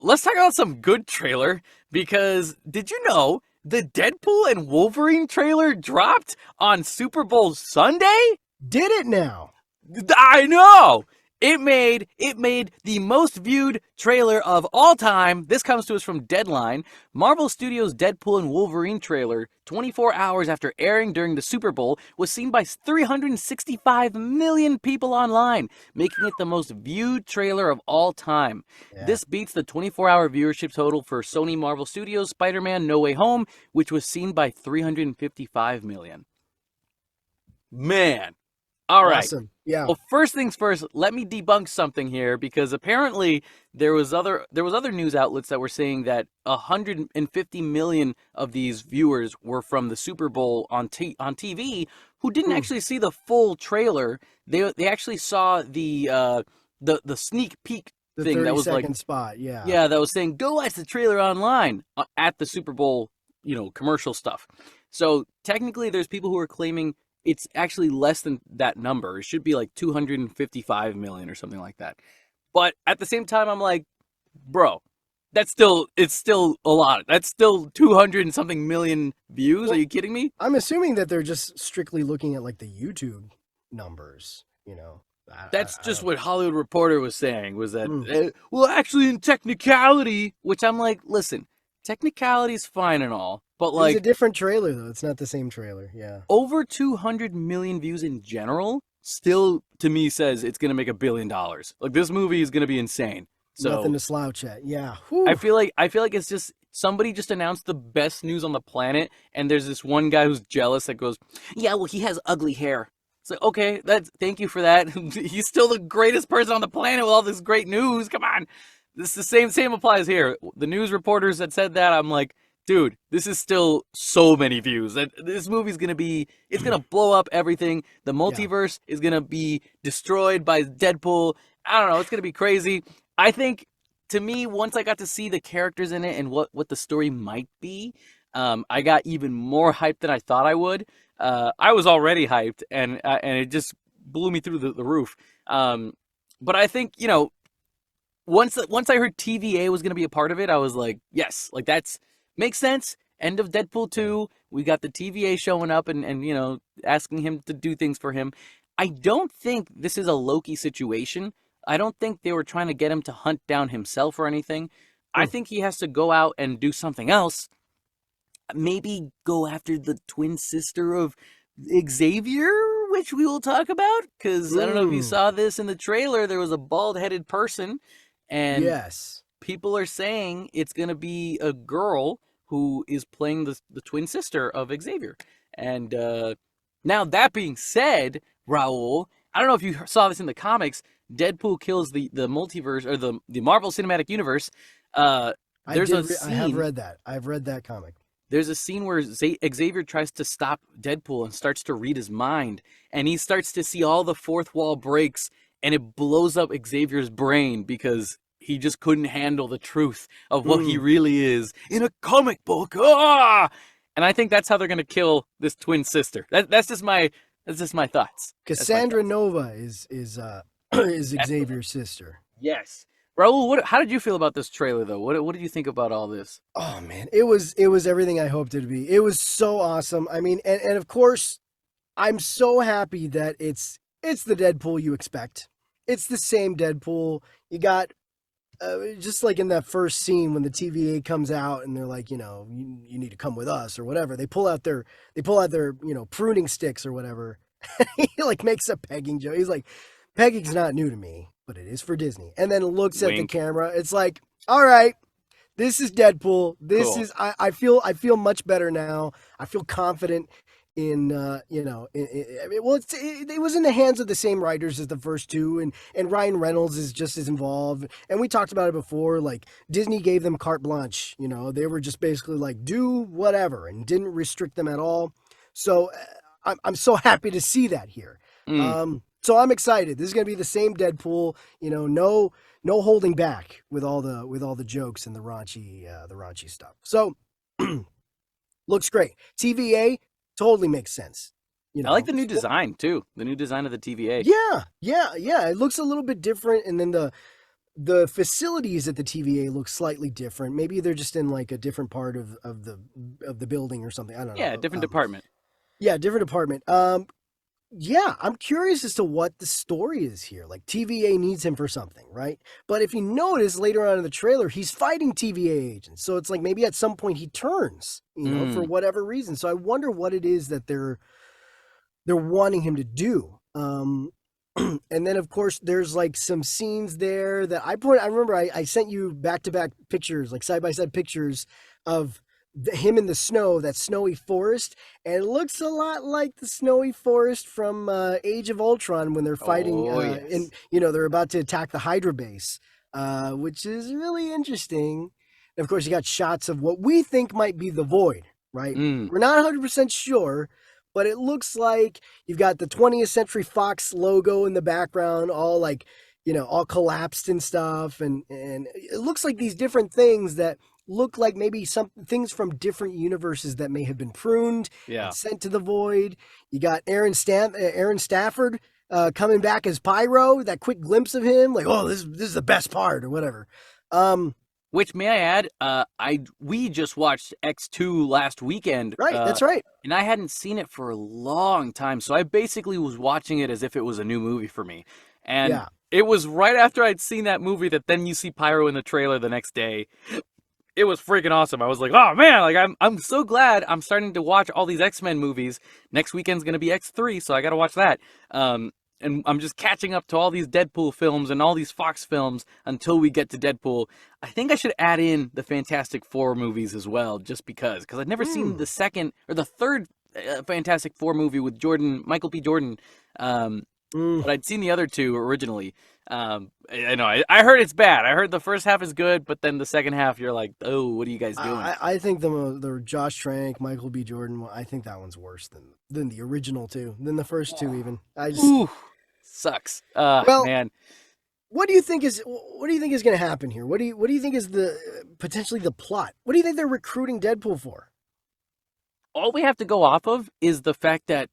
let's talk about some good trailer because did you know the Deadpool and Wolverine trailer dropped on Super Bowl Sunday? Did it now? I know. It made the most viewed trailer of all time. This comes to us from Deadline. Marvel Studios' Deadpool and Wolverine trailer, 24 hours after airing during the Super Bowl, was seen by 365 million people online, making it the most viewed trailer of all time. Yeah. This beats the 24-hour viewership total for Sony Marvel Studios' Spider-Man No Way Home, which was seen by 355 million. Man. All right. Awesome. Yeah. Well, first things first, let me debunk something here because apparently there was other news outlets that were saying that 150 million of these viewers were from the Super Bowl on TV who didn't actually see the full trailer. They actually saw the sneak peek The thing that was 30-second spot. Yeah. yeah, that was saying go watch the trailer online at the Super Bowl, commercial stuff. So technically there's people who are claiming it's actually less than that number. It should be like 255 million or something like that. But at the same time, I'm like, bro, it's still a lot. That's still 200 and something million views. Well, Are you kidding me? I'm assuming that they're just strictly looking at like the YouTube numbers. That's I just don't. what Hollywood Reporter was saying, was that, Mm. well, actually in technicality, which I'm like, listen, technicality is fine and all, but It was a like different trailer though. It's not the same trailer. Yeah. over 200 million views in general still to me says it's going to make $1 billion. Like this movie is going to be insane. Nothing So to slouch at. Yeah. I Whew. feel like it's just somebody just announced the best news on the planet, and there's this one guy who's jealous that goes, "Yeah, well, he has ugly hair." It's like, okay, thank you for that. He's still the greatest person on the planet with all this great news. Come on, this is the same applies here. The news reporters that said that, I'm like, dude, this is still so many views. That this movie's it's gonna blow up everything. The Yeah. multiverse is gonna be destroyed by Deadpool. I don't know. It's gonna be crazy. I think, to me, once I got to see the characters in it and what the story might be, I got even more hyped than I thought I would. I was already hyped, and it just blew me through the roof. But I think once I heard TVA was going to be a part of it, I was like, yes, like that's makes sense. End of Deadpool 2, we got the TVA showing up and asking him to do things for him. I don't think this is a Loki situation. I don't think they were trying to get him to hunt down himself or anything. I Hmm. think he has to go out and do something else. Maybe go after the twin sister of Xavier, which we will talk about. Because I don't know if you Mm. saw this in the trailer. There was a bald headed person, and Yes. people are saying it's going to be a girl who is playing the twin sister of Xavier. And now, that being said, Raul, I don't know if you saw this in the comics. Deadpool kills the multiverse or the Marvel Cinematic Universe. There's a I have scene. read that. I've read that comic. There's a scene where Xavier tries to stop Deadpool and starts to read his mind, and he starts to see all the fourth wall breaks, and it blows up Xavier's brain because he just couldn't handle the truth of what he Mm. really is in a comic book. Ah! And I think that's how they're gonna kill this twin sister. That's just my thoughts. That's my Cassandra thoughts. Nova is is That's the one. Xavier's sister. Yes. Raul, how did you feel about this trailer though? What did you think about all this? Oh man, it was everything I hoped it to be. It was so awesome. I mean, and of course, I'm so happy that it's the Deadpool you expect. It's the same Deadpool. You got just like in that first scene when the TVA comes out and they're like, you need to come with us or whatever. They pull out their pruning sticks or whatever. He like makes a pegging joke. He's like, pegging's not new to me, but it is for Disney. And then looks at the Wink. camera. It's like, all right, this is Deadpool. This Cool. is I feel much better now. I feel confident in well, it was in the hands of the same writers as the first two, and Ryan Reynolds is just as involved. And we talked about it before. Like Disney gave them carte blanche. They were just basically like do whatever and didn't restrict them at all. So I'm so happy to see that here. Mm. So I'm excited. This is gonna be the same Deadpool. No holding back with all the jokes and the raunchy stuff. So looks great. TVA totally makes sense. I like the new design too. The new design of the TVA. Yeah. It looks a little bit different, and then the facilities at the TVA look slightly different. Maybe they're just in like a different part of the building or something. I don't Yeah, know. different department. Yeah, different department. Yeah, I'm curious as to what the story is here. Like TVA needs him for something, right? But if you notice later on in the trailer, he's fighting TVA agents. So it's like maybe at some point he turns, for Mm, whatever reason. So I wonder what it is that they're wanting him to do. And then of course there's like some scenes there that I remember I sent you back to back pictures, like side by side pictures of him in the snow, that snowy forest, and it looks a lot like the snowy forest from Age of Ultron when they're fighting, oh and yes. they're about to attack the Hydra base, which is really interesting. And of course, you got shots of what we think might be the Void, right? Mm, We're not 100% sure, but it looks like you've got the 20th Century Fox logo in the background, all like, all collapsed and stuff. And it looks like these different things that look like maybe some things from different universes that may have been pruned and yeah. sent to the void. You got Aaron Stafford coming back as Pyro. That quick glimpse of him, like, oh, this is the best part or whatever. Um, Which may I add, we just watched X2 last weekend, right, that's right. and I hadn't seen it for a long time, so I basically was watching it as if it was a new movie for me. And Yeah. it was right after I'd seen that movie that then you see Pyro in the trailer the next day. It was freaking awesome. I was like, oh man, like I'm so glad I'm starting to watch all these X-Men movies. Next weekend's gonna be X3, so I gotta watch that. And I'm just catching up to all these Deadpool films and all these Fox films until we get to Deadpool. I think I should add in the Fantastic Four movies as well, just because I'd never seen Mm. the second or the third Fantastic Four movie with Michael B. Jordan. Um, Mm. but I'd seen the other two originally. I know I heard it's bad. I heard the first half is good, but then the second half you're like, oh, what are you guys doing? I think the Josh Trank, Michael B. Jordan one, I think that one's worse than the original two, than the first two even. I just Ooh, sucks. well, Man, what do you think is going to happen here? What do you think is the potentially the plot? What do you think they're recruiting Deadpool for? all we have to go off of is the fact that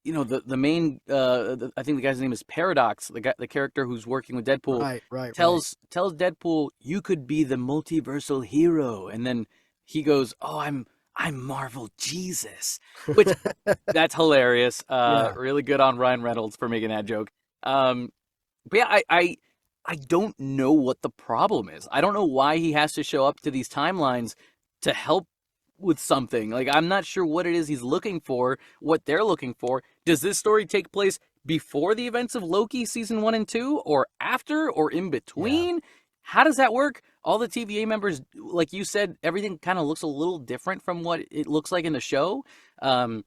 the main I think the guy's name is Paradox, the character who's working with Deadpool, Right, right, right. tells Deadpool you could be the multiversal hero, and then he goes, "Oh, I'm Marvel Jesus," which that's hilarious. Yeah. Really good on Ryan Reynolds for making that joke. Um, but yeah, I don't know what the problem is. I don't know why he has to show up to these timelines to help with something. Like I'm not sure what it is he's looking for, what they're looking for. Does this story take place before the events of Loki season 1 and 2 or after or in Yeah. between? How does that work? All the TVA members, like you said, everything kind of looks a little different from what it looks like in the show. Um,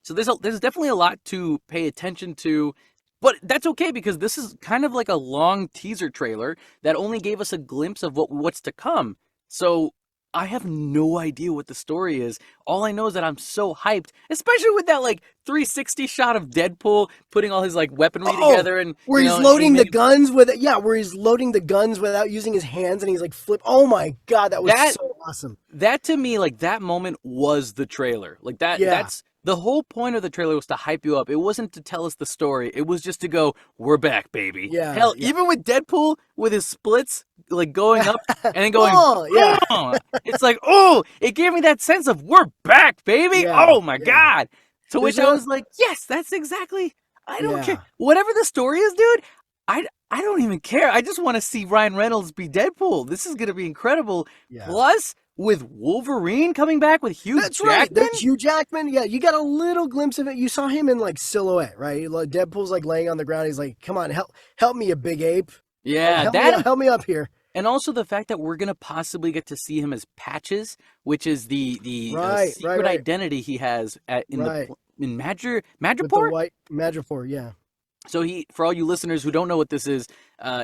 so there's definitely a lot to pay attention to, but that's okay because this is kind of like a long teaser trailer that only gave us a glimpse of what's to come. So I have no idea what the story is. All I know is that I'm so hyped, especially with that like 360 shot of Deadpool putting all his like weaponry Oh, together and where he's and he loading the made guns with yeah, where he's loading the guns without using his hands, and he's like flip. Oh my god, that was that so awesome. that to me, like that moment was the trailer. Like Yeah, that's the whole point of the trailer was to hype you up. It wasn't to tell us the story. It was just to go, we're back, baby. yeah, Hell, yeah. even with Deadpool with his splits, like going up and then going, Oh yeah, oh, it's like, oh, it gave me that sense of we're back, baby. yeah, Oh my yeah. God. To There's which I a was like, yes, that's exactly. I don't care. yeah, Whatever the story is, dude. I don't even care. I just want to see Ryan Reynolds be Deadpool. This is gonna be incredible. yeah. Plus, with Wolverine coming back with Hugh That's right. Jackman. There's Hugh Jackman. Yeah, you got a little glimpse of it. You saw him in like silhouette, right? Like Deadpool's like laying on the ground. He's like, "Come on, help me, you big ape. Like, Yeah, that help me up here." and also the fact that we're gonna possibly get to see him as Patches, which is the Right, right, secret right, identity he has right. in With the Madripoor. white Madripoor, yeah. So for all you listeners who don't know what this is,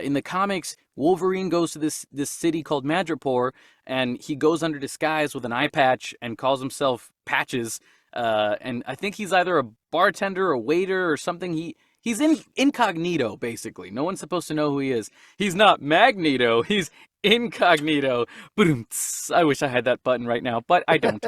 in the comics, Wolverine goes to this city called Madripoor, and he goes under disguise with an eye patch and calls himself Patches. And I think he's either a bartender, a waiter, or something. He's incognito basically. No one's supposed to know who he is. He's not Magneto. He's incognito. Boom. I wish I had that button right now, but I don't.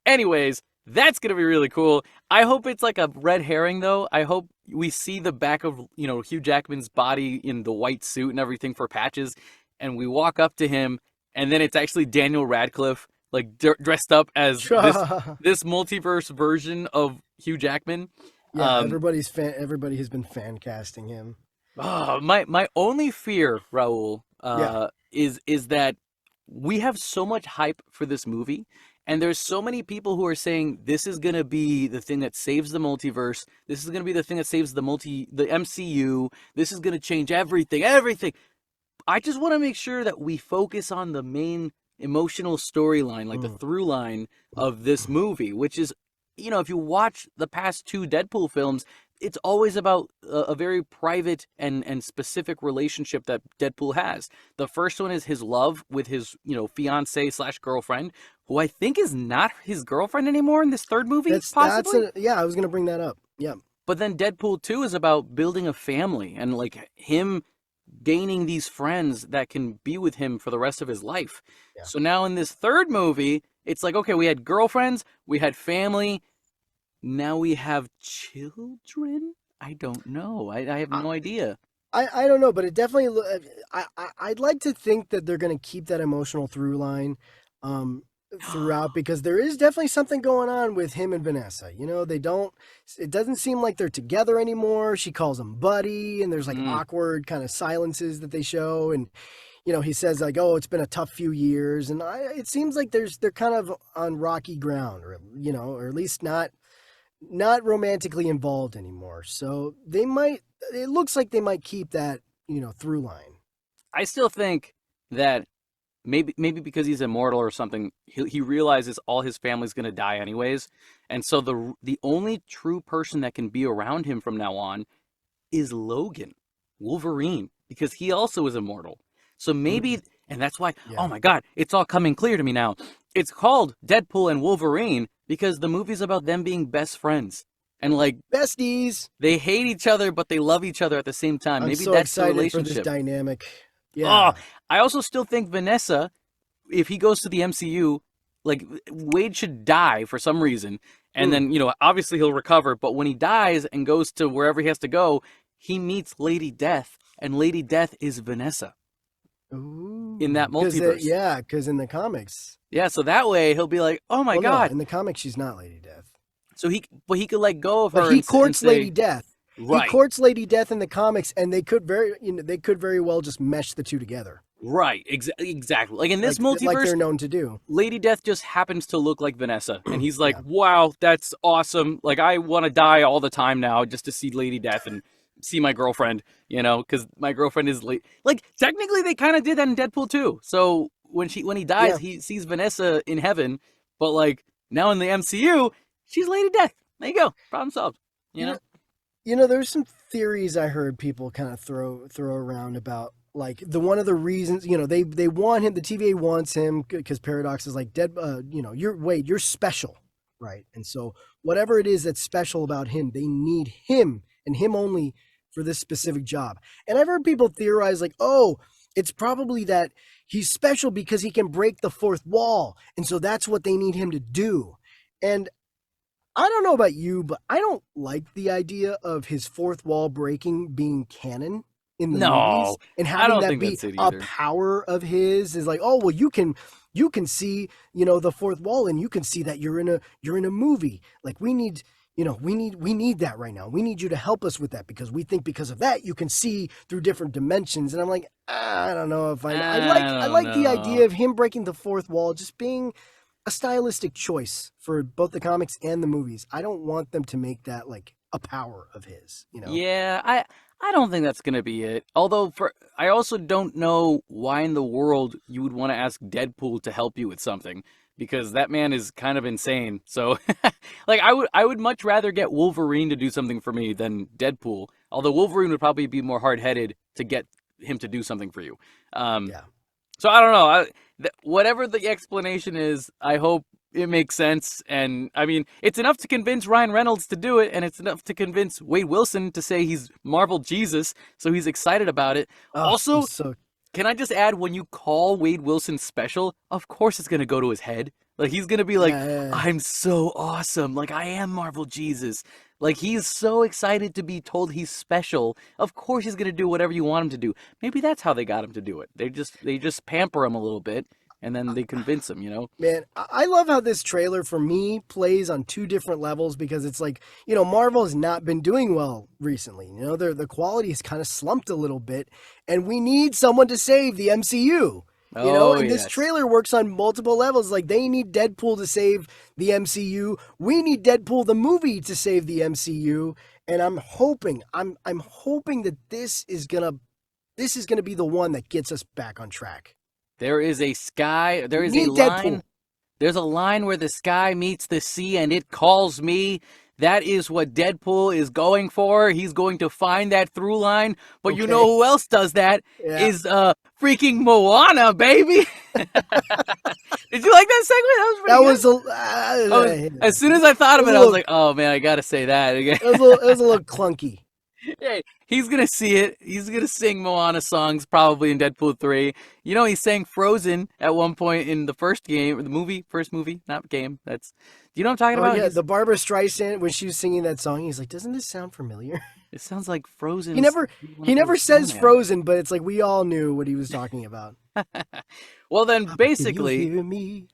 Anyways, That's gonna be really cool. I hope it's like a red herring though. I hope we see the back of Hugh Jackman's body in the white suit and everything for Patches, and we walk up to him, and then it's actually Daniel Radcliffe, like dressed up as this multiverse version of Hugh Jackman. Yeah, Um, everybody has been fan casting him. my only fear, Raul, Yeah. is that we have so much hype for this movie, and there's so many people who are saying this is gonna be the thing that saves the multiverse. This is gonna be the thing that saves the MCU. This is gonna change everything, everything. I just want to make sure that we focus on the main emotional storyline, like the Mm. through line of this movie, which is, if you watch the past two Deadpool films, it's always about a very private and specific relationship that Deadpool has. The first one is his love with his, fiance slash girlfriend, who I think is not his girlfriend anymore in this third movie, possibly. Yeah, I was gonna bring that up. Yeah. But then Deadpool 2 is about building a family and like him gaining these friends that can be with him for the rest of his life. Yeah. So now in this third movie, it's like, okay, we had girlfriends, we had family, now we have children? I don't know. I have no idea. I don't know, but it definitely. I'd like to think that they're going to keep that emotional through line throughout because there is definitely something going on with him and Vanessa. They don't. It doesn't seem like they're together anymore. She calls him buddy, and there's like awkward kind of silences that they show, and he says like, "Oh, it's been a tough few years," and it seems like they're kind of on rocky ground, or at least not romantically involved anymore. So they might. It looks like they might keep that through line. I still think that maybe because he's immortal or something, he realizes all his family's going to die anyways, and so the only true person that can be around him from now on is Logan, Wolverine, because he also is immortal. So maybe, and that's why, oh my God, it's all coming clear to me now. It's called Deadpool and Wolverine because the movie's about them being best friends. And like besties, they hate each other, but they love each other at the same time. I'm Maybe so that's the excited relationship. for this dynamic. Yeah. Oh, I also still think Vanessa, if he goes to the MCU, like Wade should die for some reason, and then obviously he'll recover. But when he dies and goes to wherever he has to go, he meets Lady Death, and Lady Death is Vanessa. Ooh, in that multiverse. Because in the comics. Yeah, so that way he'll be like, "Oh my God!" No, in the comics, she's not Lady Death. So he could let go of her. But he courts Lady Death. Right. He courts Lady Death in the comics, and they could very well just mesh the two together. Right, exactly. Like in this multiverse, like they're known to do. Lady Death just happens to look like Vanessa, and he's like, "Wow, that's awesome! Like I want to die all the time now just to see Lady Death and see my girlfriend, because my girlfriend is like technically they kind of did that in Deadpool 2. So when he dies, he sees Vanessa in heaven, but like now in the MCU, she's Lady Death. There you go, problem solved. There's some theories I heard people kind of throw around about like one of the reasons they want him. The TVA wants him because Paradox is like you're special, right? And so whatever it is that's special about him, they need him and him only for this specific job. And I've heard people theorize like, oh, it's probably that he's special because he can break the fourth wall, and so that's what they need him to do. And I don't know about you, but I don't like the idea of his fourth wall breaking being canon in the movies and having that be a power of his. Is like, oh well, you can see the fourth wall and you can see that you're in a movie. Like we need that right now. We need you to help us with that because we think because of that you can see through different dimensions. And I'm like, I don't know if I like the idea of him breaking the fourth wall just being a stylistic choice for both the comics and the movies. I don't want them to make that like a power of his, Yeah, I don't think that's gonna be it. Although I also don't know why in the world you would want to ask Deadpool to help you with something because that man is kind of insane. So like I would much rather get Wolverine to do something for me than Deadpool. Although Wolverine would probably be more hard-headed to get him to do something for you. So I don't know. Whatever the explanation is, I hope it makes sense. And I mean, it's enough to convince Ryan Reynolds to do it, and it's enough to convince Wade Wilson to say he's Marvel Jesus, so he's excited about it. Also, Can I just add, when you call Wade Wilson special, of course it's gonna go to his head. Like he's gonna be like, Yeah. I'm so awesome. Like I am Marvel Jesus. Like he's so excited to be told he's special. Of course he's gonna do whatever you want him to do. Maybe that's how they got him to do it. They just pamper him a little bit and then they convince him, you know? Man, I love how this trailer for me plays on two different levels because it's like, Marvel has not been doing well recently. The quality has kind of slumped a little bit, and we need someone to save the MCU. Oh And this yes. trailer works on multiple levels. Like they need Deadpool to save the MCU. We need Deadpool the movie to save the MCU. And I'm hoping that this is gonna be the one that gets us back on track. There is We a need line. Deadpool. There's a line where the sky meets the sea and it calls me. That is what Deadpool is going for. He's going to find that through line. But you know Okay. who else does that? Yeah. Is freaking Moana, baby. Did you like that segment? That was That pretty good. was a As soon as I thought it of was it, a I was little like, oh man, I gotta say that again. it was a little clunky. Hey, he's gonna see it. He's gonna sing Moana songs probably in Deadpool 3. You know, he sang Frozen at one point in the first game, or the movie, first movie, not game. Do you know what I'm talking Oh about? yeah, the Barbara Streisand when she was singing that song, he's like, "Doesn't this sound familiar?" It sounds like He Frozen's never one he of never her says snowman. Frozen, but it's like we all knew what he was talking about. Well, then Can you basically, hear me?